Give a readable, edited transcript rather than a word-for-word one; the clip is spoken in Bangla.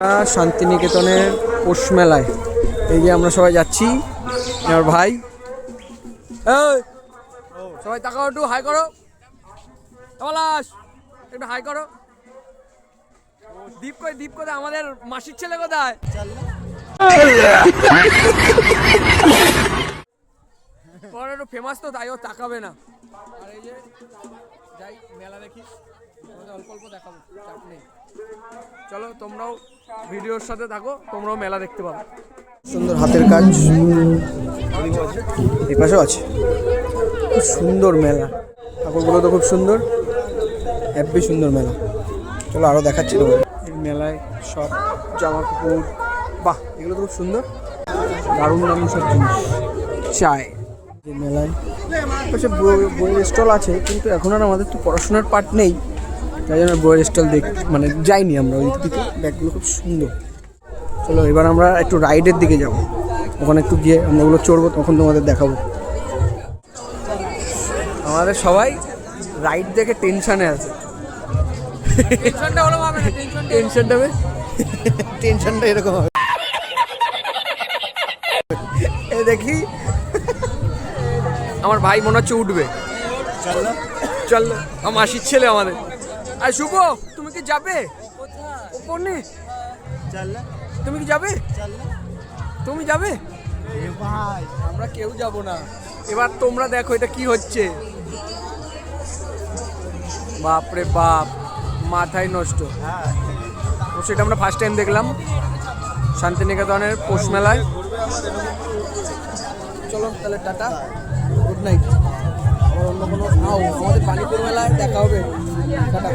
শান্তিনিকেতনের পৌষ মেলায় এই যে আমরা সবাই যাচ্ছি। আমার ভাই, এই সবাই তাকাও, একটু হাই করো। পলাশ একটু হাই করো। দীপ কোথায়? আমাদের মাসির ছেলে কোথায়? একটু ফেমাস তো, তাই ও তাকাবে না। আর এই যে যাই মেলা দেখি, অল্প অল্প দেখাবো, চাপ নেই। চলো তোমরাও ভিডিওর সাথে থাকো, তোমরাও মেলা দেখতে পাবো। সুন্দর হাতের কাজ এই পাশেও আছে, খুব সুন্দর মেলা। ঠাকুরগুলো তো খুব সুন্দর, হেব্বি সুন্দর মেলা। চলো আরও দেখাচ্ছি তোমার। এই মেলায় সব জামা কাপড়, বাহ এগুলো তো খুব সুন্দর, দারুণ দারুণ সব জিনিস। চায় এই মেলায় পাশে বইয়ের স্টল আছে, কিন্তু এখন আর আমাদের তো পড়াশোনার পার্ট নেই, তাই জন্য বইয়ের স্টল মানে যাইনি আমরা ওই দিকে। ব্যাগগুলো খুব সুন্দর। চলো এবার আমরা একটু রাইডের দিকে যাব, ওখানে একটু গিয়ে আমরা ওগুলো চড়বো, তখন তোমাদের দেখাবো। আমাদের সবাই রাইড দেখে টেনশানে আছে। টেনশনটা এরকম হবে। এই দেখি আমার ভাই মনে হচ্ছে উঠবে। চল আমার মাসির ছেলে আমাদের। আর শুভ, তুমি কি যাবে? তুমি কি যাবে? তুমি যাবে? আমরা কেউ যাব না। এবার তোমরা দেখো এটা কি হচ্ছে। বাপরে বাপ, মাথায় নষ্ট। সেটা আমরা ফার্স্ট টাইম দেখলাম শান্তিনিকেতনের পৌষ মেলায়। চলো তাহলে টাটা, গুড নাইট। আবার অন্য কোনো আমাদের বালিপুর মেলায় দেখা হবে। টাটা।